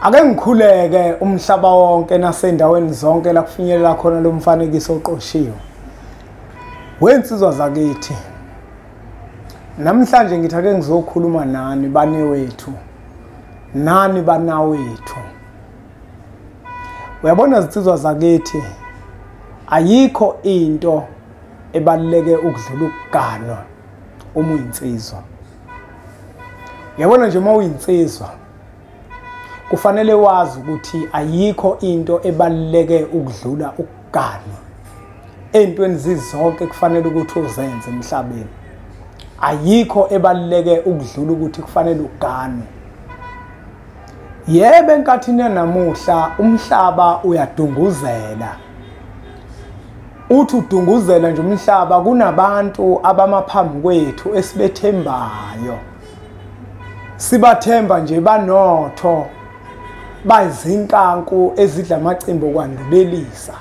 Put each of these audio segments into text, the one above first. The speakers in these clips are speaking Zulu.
Ake ngikhuleke umhlaba wonke nasendaweni zonke la kufinyelela khona lo mfanekiso oqoshiwe. Wensizwa zakithi. Namhlanje ngithi ake ngizokhuluma nani bane wethu. Nani banawethu. Uyabona izinsizwa zakithi ayikho into ebaluleke ukudlula ukuganwa uma uyinsizwa. Uyabona nje uma uyinsizwa kufanele wazi ukuthi ayikho into ebaluleke ukudlula ukuganwa. Entweni zizonke kufanele ukuthi uzenze emhlabeni. Ayikho ebaluleke ukudlula ukuthi kufanele uganwe. Yebo enkathini namuhla umhlaba uyadunguzela. Uthi udunguzela nje umhlaba kunabantu abamaphambi kwethu esibethembayo. Sibathemba nje banotho. Bayizinkanku ezidla amacimbo kwandulelisa.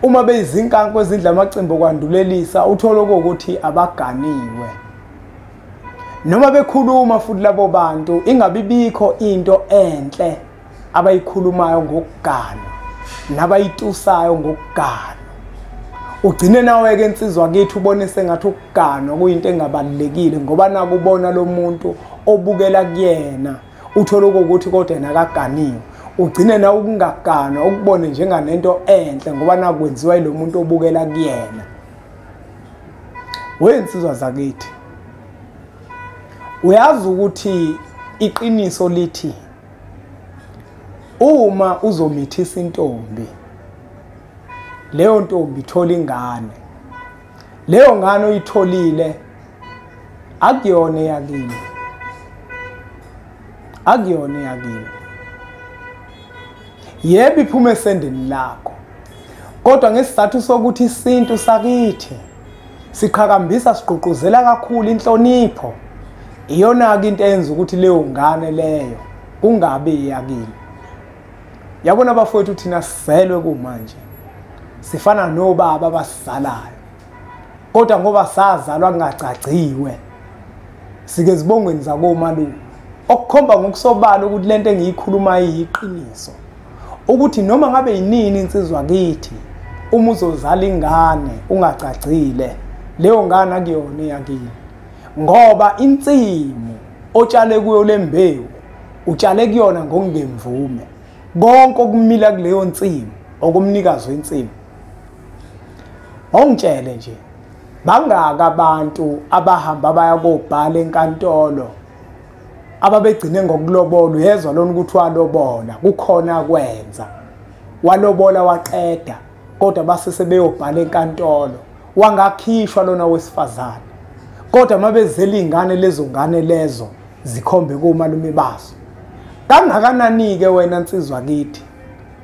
Uma beyizinkanku ezidla amacimbo kwandulelisa uthola ukuthi abaganiwe. Noma bekhuluma futhi labo bantu ingabibikho into enhle abayikhulumayo ngokuganwa nabayitusayo ngokuganwa. Ugcine nawe ke insizwa kithi ubone sengathi ukuganwa kuyinto engabalekile ngoba nakubona lo muntu obukela kuyena uthola ukuthi kodwa yena akaganiwe. Ugcine na ukungaganwa ukubone njenganento enhle ngoba nakwenziwa yilo muntu obukela kuyena. Wensizwa zakithi. Uyazi ukuthi iqiniso lithi uma uzomithisa intombi leyo ntombi ithola ingane. Leyo ngane oyitholile akuyona yakini. Akuyona yakini. Yebo iphuma esendeni lakho. Kodwa ngesizathu sokuthi isintu sakithi siqhakambisa siqhuquzela kakhulu inhlonipho. Iyona ke into eyenza ukuthi leyo ngane leyo kungabe yakini. Yabona bafowethu thina sizelwe kumanje. Sifana nobaba abasizalayo. Kodwa ngoba sazalwa kungacaciwe sike zibongweni zakomalume. Okukhomba ngokusobala ukuthi lento engiyikhuluma iyiqiniso. Ukuthi noma ngabe yinini insizwa kithi uma uzozala ingane ungacacile leyo ngane akuyona yakini. Ngoba insimu otshale kuyo lembewu utshale kuyona ngokungemvume. Konke okumila kuleyo nsimu okumnikazi wensimu. Ongitshele nje bangaka abantu abahamba baya kobhala enkantolo ababegcine ngokulobola. Uyezwa lona ukuthi walobola kukhona kwenza. Walobola waqeda kodwa base sebeyobhala enkantolo wangakhishwa lona wesifazane. Kodwa mabezela ingane lezo ngane lezo zikhombe komalume bazo. Kangakanani ke wena insizwa kithi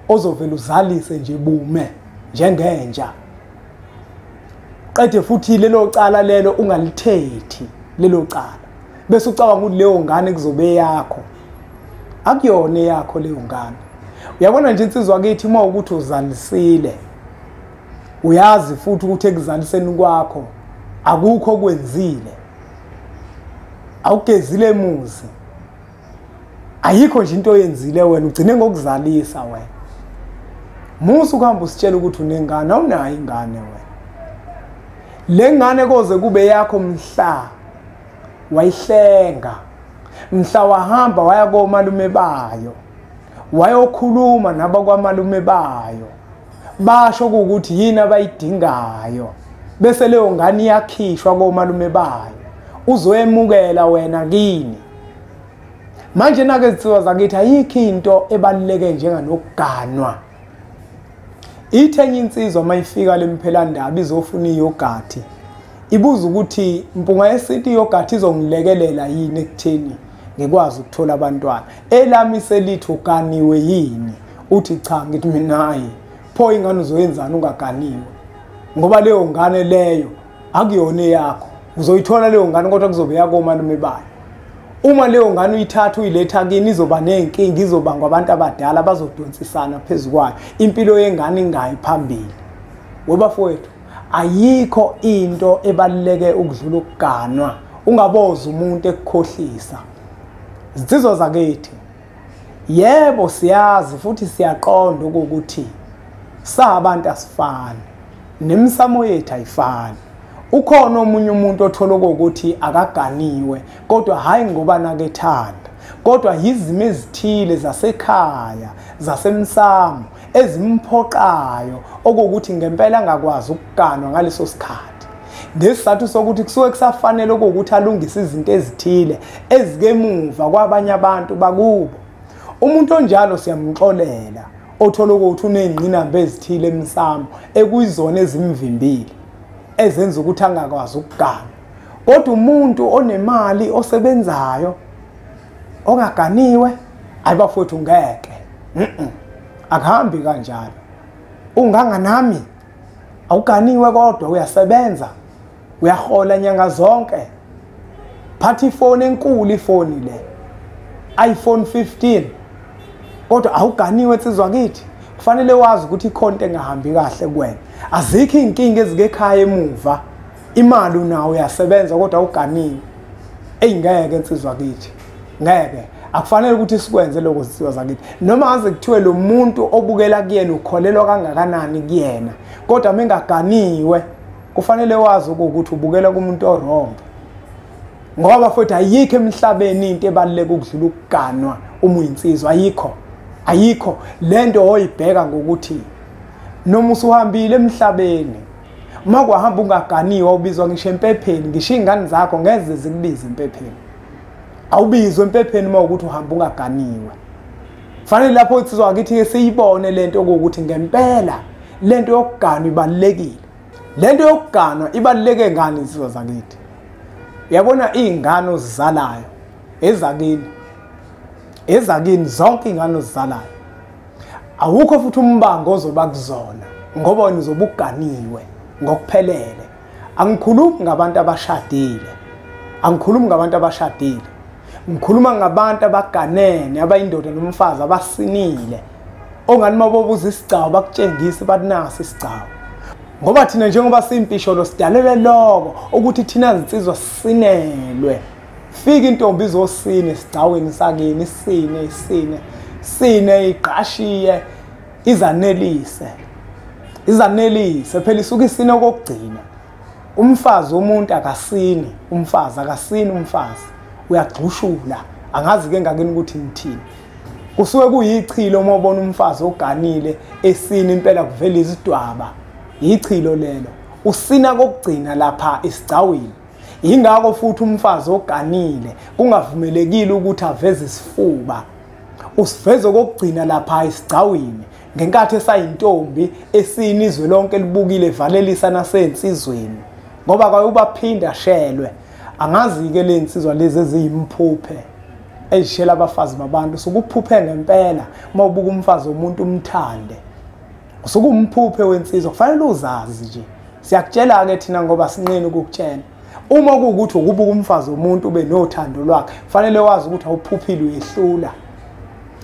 ozovela uzalise nje bume njengenja. Qede futhi lelo cala lelo ungalithethi lelo cala. Bese ucabanga ukuthi leyo ngane kuzobe yakho. Akuyona yakho leyo ngane. Uyabona nje insizwa kithi uma ukuthi uzalisile. Uyazi futhi ukuthi ekuzaliseni kwakho akukho kwenzile. Awugezile emuzi. Ayikho nje into oyenzile wena ugcine ngokuzalisa wena. Musu kuhamba usitshela ukuthi unengane awunayo ingane wena. Le ngane koze kube yakho mhla wayihlenga. Mhla wahamba waya komalume bayo. Wayokhuluma nabakwamalume bayo. Basho ukuthi yini abayidingayo. Bese leyo ngane iyakhishwa komalume bayo. Uzoyemukela wena kini. Manje nake izinsizwa zakithi ayikho into ebaluleke njenganokuganwa. Ithenye insizwa mayifika lemphelandaba izofuna iyogathi. Ibuza ukuthi mpunga yesithi iyogathi izongilekelela yini ekutheni ngikwazi ukuthola abantwana. Elami selithi uganiwe yini? Uthi cha ngithi mina hayi. Pho ingane uzoyenzana ungaganiwe. Ngoba leyo ngane leyo akuyona yakho. Uzoyithola leyo ngane kodwa kuzobe yakho omalume bayo. Uma leyo ngane uyithatha uyiletha kini izoba nenkingi izobangwa abantu abadala abazodonsisana phezukwayo. Impilo yengane ingayi phambili. Webafowethu ayikho into ebaluleke ukudlula ukuganwa. Ungaboza umuntu ekukhohlisa. Izinsizwa zakithi Yebo siyazi futhi siyaqonda ukuthi sabantu asifani nemisamo yethu ayifani. Ukhona omunye umuntu othola ukuthi akaganiwe kodwa hayi ngoba nakethanda, kodwa yizimo ezithile zasekhaya zasemsamo ezimphoqayo okuthi ngempela angakwazi ukuganwa ngaleso sikhathi. Ngesizathu sokuthi kusuke kusafanele ukuthi alungise izinto ezithile ezikemuva kwabanye abantu bakubo. Umuntu onjalo siyamxolela othola ukuthi unengqinamba ezithile emsamo ekuyizona ezimvimbile ezenza ukuthi angakwazi ukuganwa. Kodwa umuntu onemali osebenzayo ongaganiwe ayibafowethu ngeke. Akuhambi kanjalo. Unganganami awuganiwe kodwa uyasebenza, uyahola nyanga zonke. Phathi ifoni enkulu, ifoni le iPhone 15, kodwa awuganiwe insizwa kithi. Kufanele wazi ukuthi ikhonto engahambi kahle kuwena. Azikho inkinga ezikekhaya emuva, imali unawo uyasebenza kodwa awuganiwe. Ngeke insizwa kithi, ngeke. Akufanele ukuthi sikwenze lokho sisiwa zakithi. Noma ngaze kuthiwe lo muntu obukela kuyena ukholelwa kangakanani kuyena, kodwa mengaganiwe kufanele wazi ukuthi ubukela kumuntu orong. Ngoba futhi ayikho emhlabeni into ebaluleke ukudlula ukuganwa uma uyinsizwa. Ayikho lento oyibheka ngokuthi noma usuhambile emhlabeni makwahamba ungaganiwe ubizwa ngisho empepheni. Ngisho izingane zakho ngeze zikubize empepheni. Awubizwe empepheni uma ukuthi uhamba ungaganiwe. Fanele lapho insizwa yakithi ke siyibone lento ukuthi ngempela lento yokuganwa ibalekile. Lento yokuganwa ibaleke ngani insizwa zakithi? Uyabona izingane ozizalayo ezakini zonke izingane ozizalayo. Awukho futhi umbango ozoba kuzona ngoba wena uzobe uganiwe ngokuphelele. Angikhulumi ngabantu abashadile. Ngikhuluma ngabantu abaganene, abayindoda nomfazi abasinile. Ongani mabobuza isigcawu bakutshengise bathi nasi isigcawu. Ngoba thina njengoba simpisholo sidalelwe lokho ukuthi thina izinsizwa sisinelwe. Fika intombi izosine esigcaweni sakini, sine iqashiye izanelise. Phela isuka isine okugcina. Umfazi womuntu akasini, umfazi uyagxushula. Angazi ke ngakini ukuthi ngithini. Kusuke kuyichilo uma ubona umfazi oganile esini impela kuvela izidwaba. Ichilo lelo. Usina kokugcina lapha esigcawini. Ingakho futhi umfazi oganile kungavumelekile ukuthi aveze isifuba. Usiveze kokugcina lapha esigcawini ngenkathi esayintombi esini izwe lonke libukile evalelisa nasensizweni. Ngoba kwayubaphinda ashelwe. Angazi ke lensizwa lezi eziyimphuphe ezishela abafazi babantu sokuphuphe ngempela uma ubuka umfazi womuntu umthande. Usukumphuphe wensizwa kufanele uzazi nje. Siyakutshela ke thina ngoba sinqeni ukukutshela. Uma kuukuthi ukubuka umfazi womuntu ube nothando lwakhe, kufanele wazi ukuthi awuphuphile uyehlula.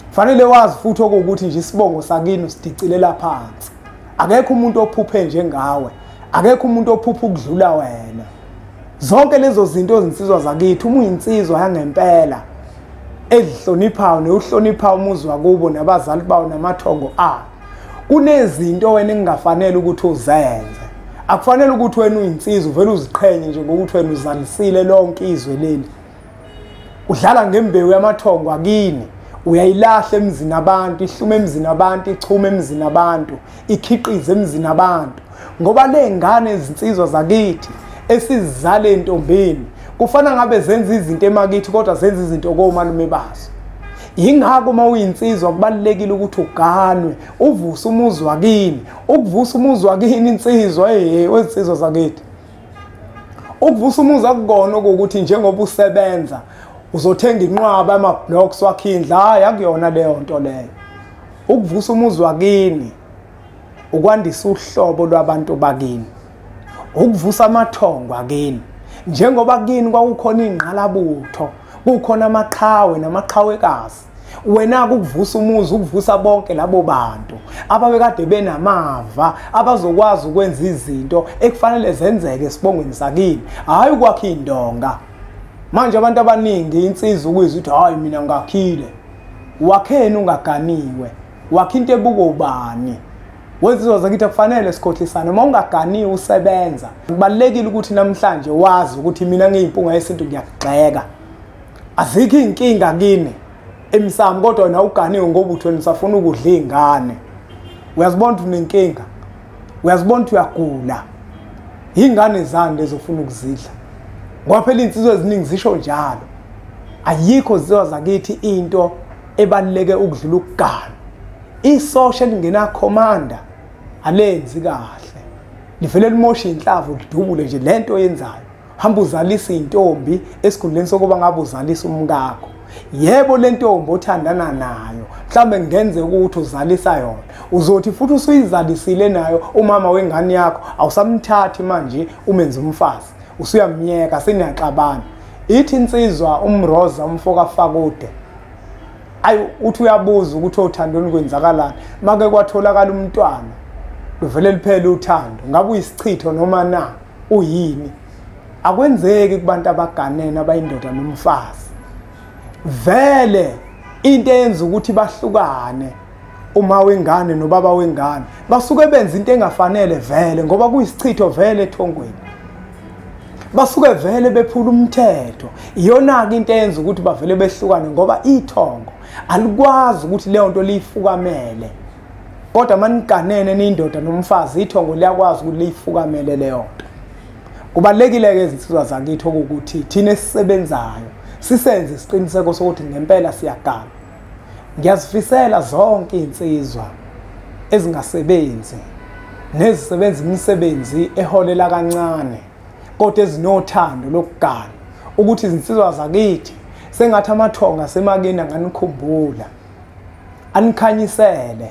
Kufanele wazi futhi ukuthi nje isibongo sakini usidicelela phansi. Akekho umuntu ophuphe njengawe. Akekho umuntu ophupha ukudlula wena. Zonke lezo zinto ezinsizwa zakithi uma uyinsizwa yangempela ezihloniphayo neuhlonipha umuzi wakubo nabazali bawo namathongo abo. Kunezinto wena engafanele ukuthi uzenze. Akufanele ukuthi wena uyinsizwa vele uziqhenye nje ngokuthi wena uzalisile lonke izwe leli. Udlala ngembewu yamathongo akini. Uyayilahla emzini abantu, ihlume emzini abantu, ichume emzini abantu, ikhiqize emzini abantu. Ngoba lengane ezinsizwa zakithi esizizale entombeni kufana ngabe zenza izinto emakithi kodwa zenza izinto komalume bazo. Ingakho uma uyinsizwa kubalekile ukuthi uganwe, uvuse umuzi wakini. Ukuvusa umuzi wakini insizwa wensizwa zakithi. Ukuvusa umuzi akukona ukuthi njengoba usebenza uzothenga inqwaba ama-blocks wakhindla, hayi akuyona leyo nto leyo. Ukuvusa umuzi wakini ukwandisa uhlobo lwabantu bakini. Ukuvusa amathongo akini. Njengoba kini kwakukhona ingqalabutho, kukhona amaqhawe namaqhawekazi. Wena ukuvusa umuzi, ukuvusa bonke labo bantu ababekade benamava abazokwazi ukwenza izinto ekufanele zenzeke esibongweni sakini, hayi ukwakha indonga. Manje abantu abaningi insizwa ukuzwa ukuthi hayi mina ngakhile. wakheni ungaganiwe, wakhe into ebuka ubani. Wezizwe zakithi kufanele sikhohlisana, uma ungaganiwe usebenza. Kubalekile ukuthi namhlanje wazi ukuthi mina ngiyimpunga yesintu ngiyagxeka. Azikho inkinga kini emsamo kodwa wena uganiwe ngoba uthi wena usafuna ukudla izingane. Uyazibona ukuthi unenkinga. Uyazibona ukuthi uyagula. Ingane zande ezofuna ukuzidla. Ngoba phela insizwe eziningi zisho njalo. Ayikho zizwe zakithi into ebaluleke ukudlula ukugana. I-social ngena commander alenzi kahle. Livele limosha inhlavu lidubule nje lento oyenzayo. Hamba uzalisa intombi esikhundleni sokuba ngabe uzalisa umkakho. Yebo le ntombi othandana nayo mhlambe ngenze ukuthi uzalisa yona. Uzothi futhi usuyizalisile nayo umama wengane yakho awusamthathi manje umenze umfazi. Usuyamnyeka seniyaxabana. Ithi insizwa umroza umfoka Fakude. Ayi uthi uyabuza ukuthi othandweni kwenzakalani. Make kwatholakala umntwana. Luvele liphela uthando. Ngabe uyisichitho noma na? Uyini? Akwenzeki kubantu abaganene abayindoda nomfazi. Vele into eyenza ukuthi bahlukane uma wengane nobaba wengane basuke benza into engafanele vele ngoba kuyisichitho vele ethongweni. Basuke vele bephula umthetho. Iyona ke into eyenza ukuthi bavele behlukane ngoba ithongo alikwazi ukuthi leyo nto liyifukamele. Kodwa maniganene nindoda nomfazi ithongo liyakwazi ukuthi liyifukamele leyo nto. Kubalekile ke izinsizwa zakithi ukuthi thina esisebenzayo sisenze isiqiniseko sokuthi ngempela siyagana. Ngiyazifisela zonke insizwa ezingasebenzi nezisebenza imisebenzi eholela kancane kodwa ezinothando lokugana ukuthi izinsizwa zakithi sengathi amathonga semakini anganikhumbula anikhanyisele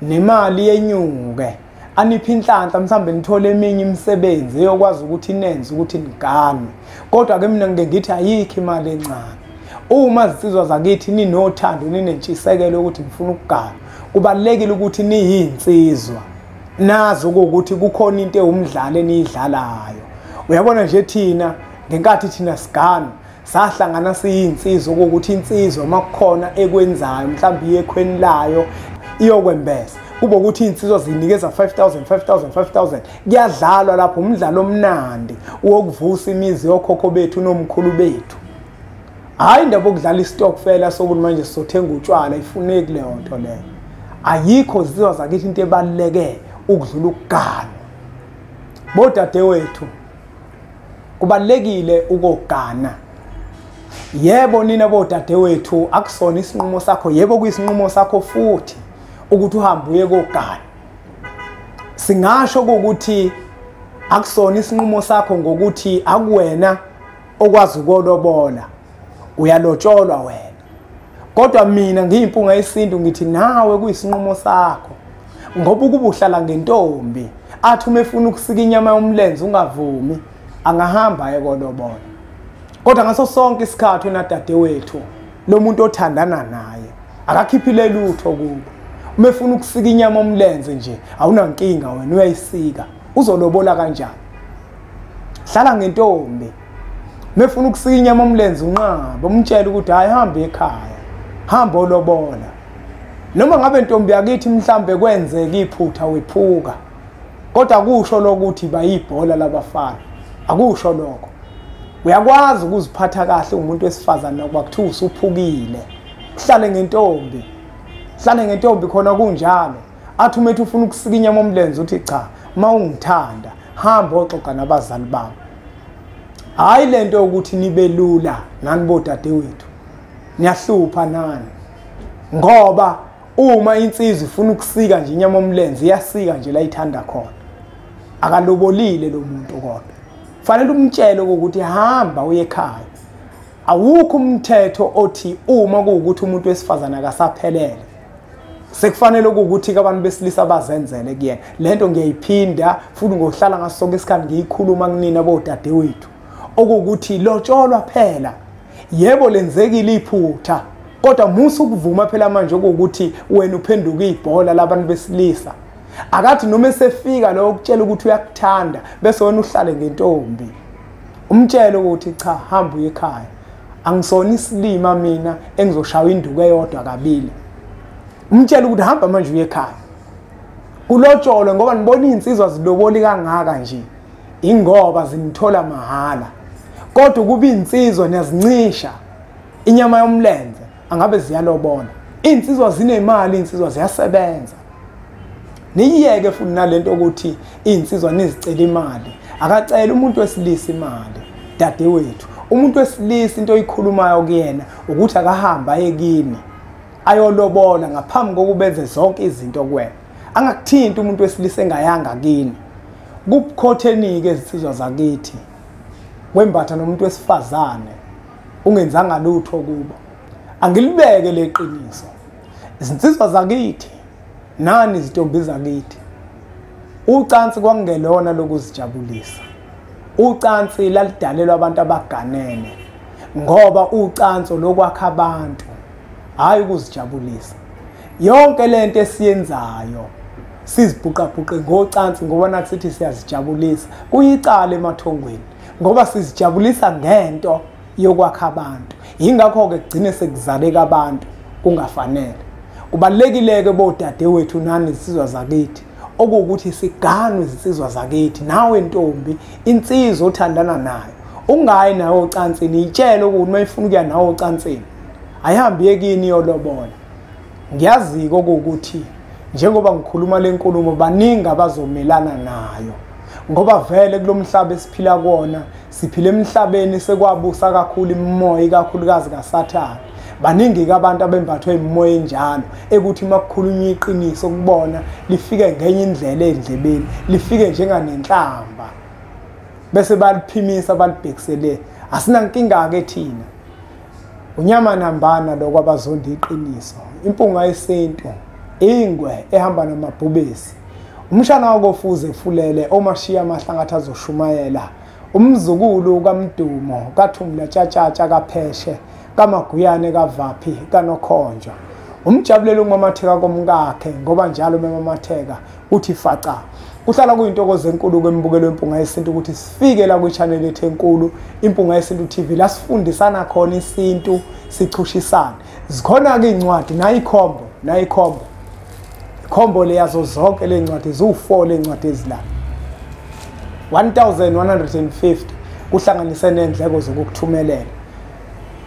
nemali yenyuke aniphi inhlanhla mhlambe nithole eminye imisebenzi eyokwazi ukuthi inenze ukuthi nigane. Kodwa ke mina ngeke ngithi ayikho imali encane. Uma izinsizwa zakithi ninothando ninentshisekelo ukuthi ngifuna ukugana kubalekile ukuthi niyinsizwa nazo ukuthi kukhona into ewumdlalo enidlalayo. Uyabona nje thina ngenkathi thina sigana sahlangana siyinsizwa ukuthi insizwa makukhona ekwenzayo mhlawumbe iyekhweni layo iyokwembesa kube ukuthi insizwa zinikeza 5,000 kuyadlalwa lapho umdlalo omnandi wokuvusa imizi yokhokho bethu nomkhulu bethu. Hayi indaba okudlala istokfela sokuthi manje sizothenga utshwala ifuneki leyo nto leyo. Ayikho zizwa zakithi into ebaluleke ukudlula ukugana. Bodade wethu kubalekile ukugana. Yebo nina bodade wethu akusona isinqumo sakho, yebo kuyisinqumo sakho futhi ukuthi uhambe uye kokugana. Singasho ukuthi akusona isinqumo sakho ngokuthi akuwena okwazi ukolobola. Uyalotsholwa wena. Kodwa mina ngiyimpunga yesintu ngithi nawe kuyisinqumo sakho. Ngoba ukuba uhlala ngentombi athi uma efuna ukusika inyama yomlenze ungavumi angahamba ekolobola. Kodwa ngaso sonke isikhathi wena dade wethu lo muntu othandana naye akakhiphile lutho kubo. Uma efuna ukusika inyama yomlenze nje awunankinga wena uyayisika. Uzolobola kanjani? Hlala ngentombi. Mefuna ukusika inyama yomlenze unqaba umtshela ukuthi hayi hamba ekhaya. Hamba olobola. Noma ngabe intombi yakithi mhlambe kwenzeka iphutha wephuka. Kodwa akusho lokuthi bayibhola labafana. Akusho lokho. Uyakwazi ukuziphatha kahle umuntu wesifazana ngoba kuthiwa usuphukile. Uhlale ngentombi. Hlale ngentombi khona kunjalo. Athi umethu ufuna ukusika inyama yomlenze uthi cha, mawungithanda hamba oxoxa nabazali bami. Hayi lento ukuthi nibe lula nani bodade wethu. Niyahlupha nani. Ngoba uma insizwa ifuna ukusika nje inyama yomlenze iyasika nje la ithanda khona. Akalobolile lo muntu kodwa. Fanele umtshele ukuthi hamba uye ekhaya. Awukho umthetho othi uma kuukuthi umuntu wesifazana akasaphelele sekufanele ukuthi abantu besilisa bazenzele kuyena. Lento ngiyayiphinda futhi ngohlala ngaso sonke isikhathi ngiyikhuluma kunina bodade wethu. Okuthi lotsholwa phela. Yebo lenzekile iphutha. Kodwa musu ukuvuma phela manje ukuthi wena uphenduka ibhola labantu besilisa. Akathi noma esefika lo ukutshela ukuthi uyakuthanda bese wena uhlale ngentombi. Umtshele ukuthi cha hamba uye ekhaya. angisona isilima mina engizoshaya induku eyodwa kabili. Umtshela ukuthi hamba manje uye ekhaya. Kulotsholo ngoba nibona insizwa ziloboli kangaka nje ingoba zinithola mahala. Kodwa kuba insizwa niyazincisha inyama yomlenze angabe ziyalobona. Insizwa zinemali, insizwa ziyasebenza. Niyeke futhi nalento ukuthi insizwa nizicela imali. Akacela umuntu wesilisa imali. Dadewethu, umuntu wesilisa into oyikhulumayo kuyena ukuthi akahamba ayekini ayolobola ngaphambi kokubenze zonke izinto kuwena. Angakuthinti umuntu wesilisa engayanga kini. Kubukhotheni-ke izinsizwa zakithi wembatha nomuntu wesifazane ungenzanga lutho kubo. Angilibeke leqiniso. Izinsizwa zakithi nani izitombi zakithi. Ucansi kwangelona lokuzijabulisa. Ucansi lalidalelwa abantu abaganene ngoba ucansi lokwakha abantu hayi ukuzijabulisa. Yonke lento esiyenzayo sizibhuqabhuqe ngocansi ngoba nathi sithi siyazijabulisa kuyicala emathongweni ngoba sizijabulisa ngento yokwakha abantu. Yingakho ke kugcine sekuzaleka abantu kungafanele. Kubalekile-ke bodadewethu nani izisizwa zakithi okuwukuthi siganwe izisizwa zakithi. Nawe ntombi insizwa othandana nayo ungayi nayo ocansini itshele ukuthi mayifuna ukuya nawo ocansini ayihambi yekini yolobola. Ngiyazi ukuthi njengoba ngikhuluma le nkulumo baningi abazomelana nayo ngoba vele kulomhlaba esiphila kuona siphila emhlabeni sekwabusa kakhulu imimoya ikakhulukazi kaSathane. Baningi abantu abembathwe imimoya enjalo ekuthi makukhulunywa iqiniso kubona lifike ngenye indlela endlebeni lifike njenganenhlamba bese baliphimisa balibhekisele. Asinankinga ke thina unyama nambana lokwabazonda iqiniso. Impunga yesintu ingwe ehamba namabhubesi. Umshana wakofuze efulele omashiya amahlangathi azoshumayela. Umzukulu kaMdumo kaThumla Tshatatsha kaPheshe kaMaguyane kaVaphi kaNokhonjwa. Umjabulelo ngamatheka komkakhe ngoba njalo memamatheka uthi faca. Kuhlala kuyintokozo enkulu kwembukelo impunga yesintu ukuthi sifike la kwi-channel ethu enkulu Impunga Yesintu TV la sifundisana khona isintu sichushisana. Zikhona ke incwadi nayikhombo. Ikhombo leyazo zonke lencwadi zu4 lencwadi ezilana 1150 kuhlanganise nendleko zokukuthumelela.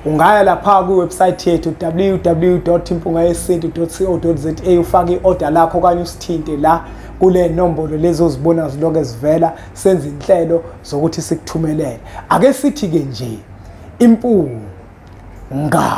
Ungaya lapha ku website yethu www.impungayesintu.co.za ufake i-order lakho okanye usithinte la kule nombolo lezo zibona ziloke zivela senze inhlelo zokuthi sikuthumelele. Ake sithi ke nje impunga